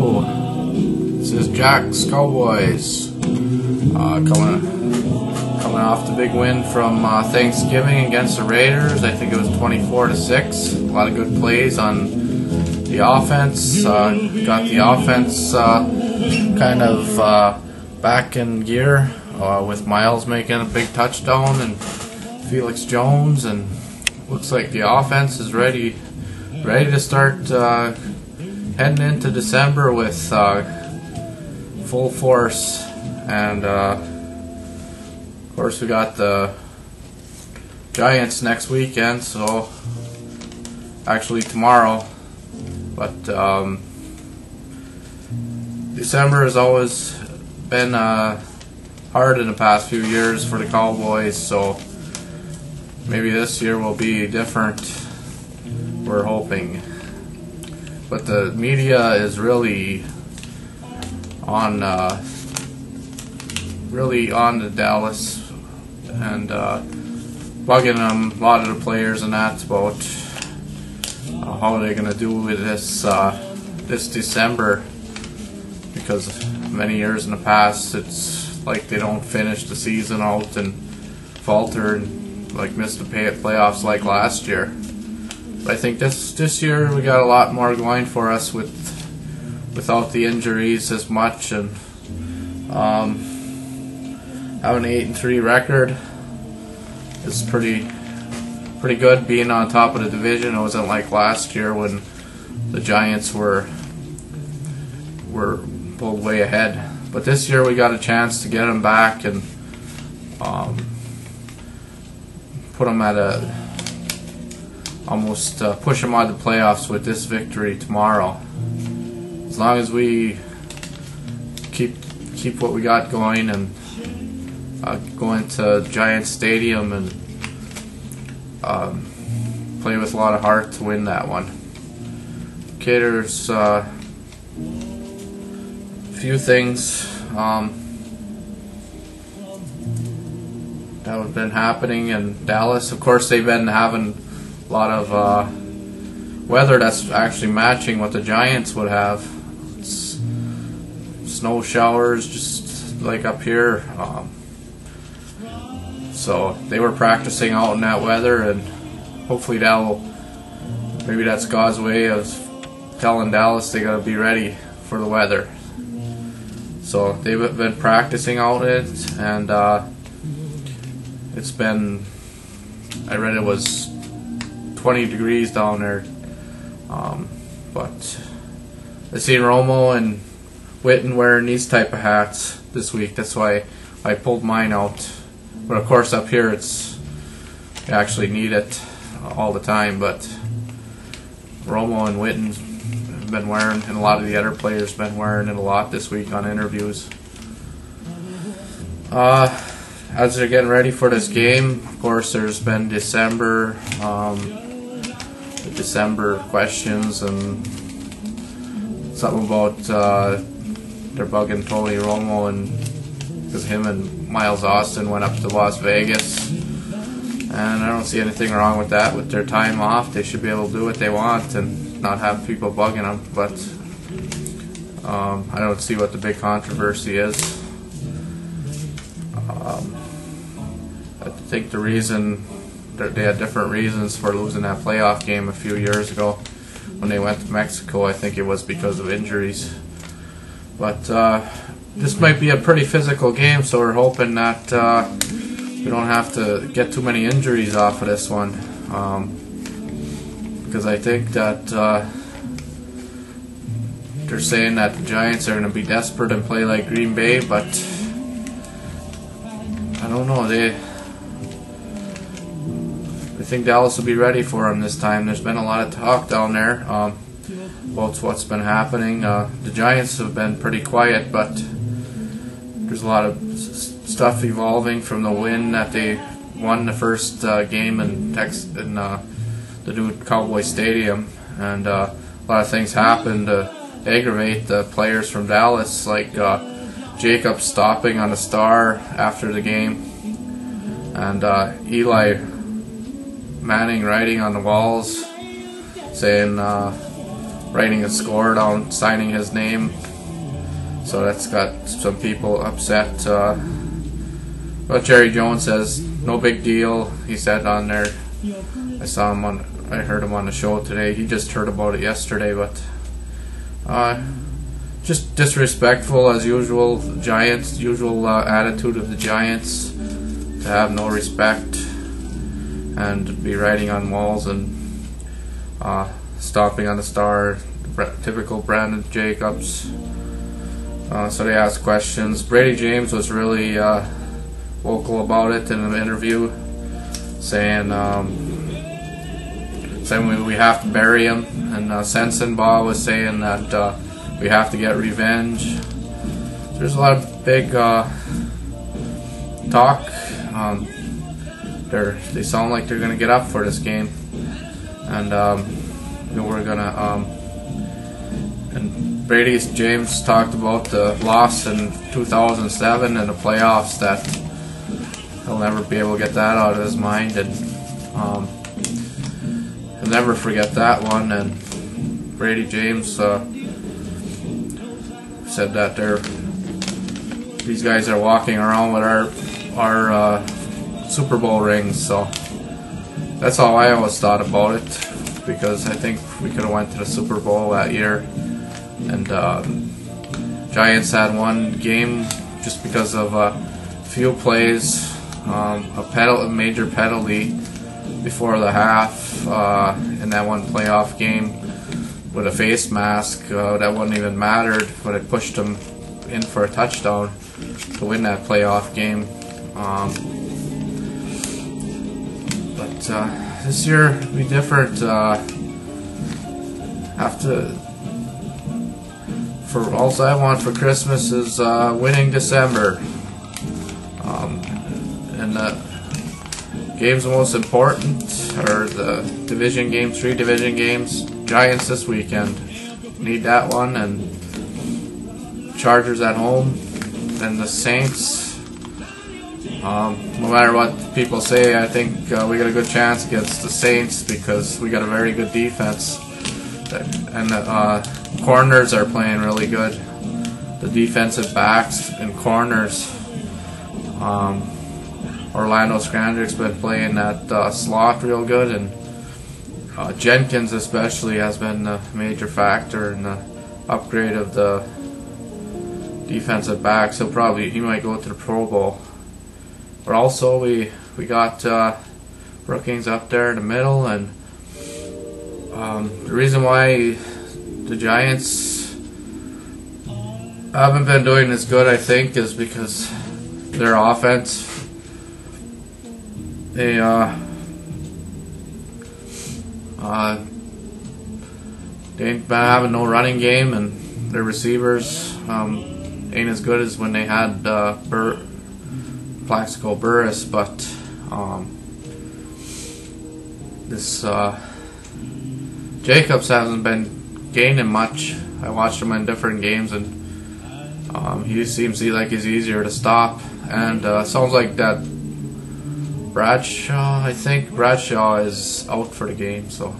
Hello, this is Jack's Cowboys, coming off the big win from Thanksgiving against the Raiders. I think it was 24-6. A lot of good plays on the offense. Got the offense kind of back in gear with Miles making a big touchdown and Felix Jones, and looks like the offense is ready to start heading into December with full force. And of course we got the Giants next weekend, so actually tomorrow. But December has always been hard in the past few years for the Cowboys, so maybe this year will be different, we're hoping. But the media is really on to Dallas and bugging them, a lot of the players and that, about how they're going to do with this December, because many years in the past it's like they don't finish the season out and falter and like miss the playoffs like last year. But I think this year we got a lot more going for us without the injuries as much, and having an 8-3 record is pretty good, being on top of the division. It wasn't like last year when the Giants were pulled way ahead. But this year we got a chance to get them back and put them at almost push them out of the playoffs with this victory tomorrow. As long as we keep what we got going and go into Giants Stadium and play with a lot of heart to win that one. Okay, there's a few things that have been happening in Dallas. Of course, they've been having a lot of weather that's actually matching what the Giants would have. It's snow showers just like up here. So they were practicing out in that weather, and hopefully maybe that's God's way of telling Dallas they gotta be ready for the weather. So they've been practicing out it, and it's been, I read it was 20 degrees down there, but I seen Romo and Witten wearing these type of hats this week. That's why I pulled mine out. But of course up here you actually need it all the time. But Romo and Witten have been wearing, and a lot of the other players have been wearing it a lot this week on interviews. As they're getting ready for this game, of course there's been December questions and something about they're bugging Tony Romo, and because him and Miles Austin went up to Las Vegas, and I don't see anything wrong with that. With their time off, they should be able to do what they want and not have people bugging them. But I don't see what the big controversy is. I think the reason they had different reasons for losing that playoff game a few years ago when they went to Mexico. I think it was because of injuries. But this might be a pretty physical game, so we're hoping that we don't have to get too many injuries off of this one, because I think that they're saying that the Giants are going to be desperate and play like Green Bay, but I don't know. I think Dallas will be ready for them this time. There's been a lot of talk down there about what's been happening. The Giants have been pretty quiet, but there's a lot of stuff evolving from the win that they won the first game in the new Cowboy Stadium, and a lot of things happened to aggravate the players from Dallas, like Jacobs stopping on a star after the game, and Eli Manning writing on the walls saying writing a score down, signing his name. So that's got some people upset. But Jerry Jones says no big deal. He said on there. I heard him on the show today. He just heard about it yesterday, but just disrespectful as usual. The Giants, usual attitude of the Giants, to have no respect and be writing on walls and stomping on the star. Typical Brandon Jacobs. So they asked questions. Brady James was really vocal about it in an interview, saying we have to bury him, and Sensenbaugh was saying that we have to get revenge. There's a lot of big talk. They sound like they're gonna get up for this game, and we're gonna. And Brady James talked about the loss in 2007 in the playoffs, that he'll never be able to get that out of his mind, and he'll never forget that one. And Brady James said that these guys are walking around with our Super Bowl rings. So that's how I always thought about it, because I think we could have went to the Super Bowl that year, and Giants had one game just because of a few plays, a major penalty before the half in that one playoff game with a face mask that wouldn't even mattered, but it pushed them in for a touchdown to win that playoff game. But this year will be different. All I want for Christmas is winning December. And the games the most important are the division games, 3 division games. Giants this weekend, need that one, and Chargers at home, and the Saints. No matter what people say, I think we got a good chance against the Saints, because we got a very good defense, and the corners are playing really good. The defensive backs and corners. Orlando Scandrick's been playing that slot real good, and Jenkins especially has been a major factor in the upgrade of the defensive backs. He might go to the Pro Bowl. But also we got Brookings up there in the middle, and the reason why the Giants haven't been doing as good, I think, is because their offense. They ain't been having no running game, and their receivers ain't as good as when they had Plaxico Burress, but this Jacobs hasn't been gaining much. I watched him in different games, and he seems like he's easier to stop, and sounds like that Bradshaw, I think Bradshaw is out for the game. So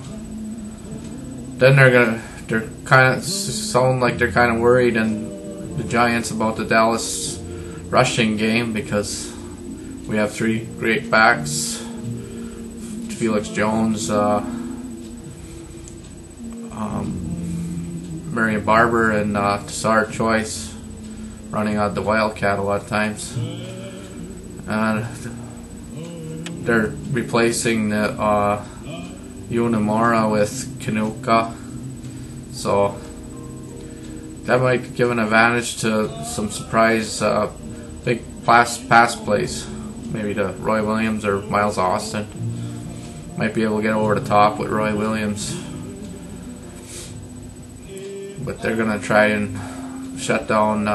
then they're kind of sound like they're kind of worried, and the Giants, about the Dallas rushing game, because we have 3 great backs: Felix Jones, Marion Barber, and Tahard Choice running out the Wildcat a lot of times. And they're replacing the Unamora with Kanuka, so that might give an advantage to some surprise big pass plays, maybe to Roy Williams or Miles Austin. Might be able to get over the top with Roy Williams, but they're gonna try and shut down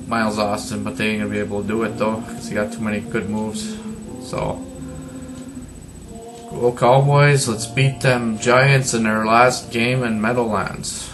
Miles Austin, but they ain't gonna be able to do it though, because he got too many good moves. So go Cowboys, let's beat them Giants in their last game in Meadowlands.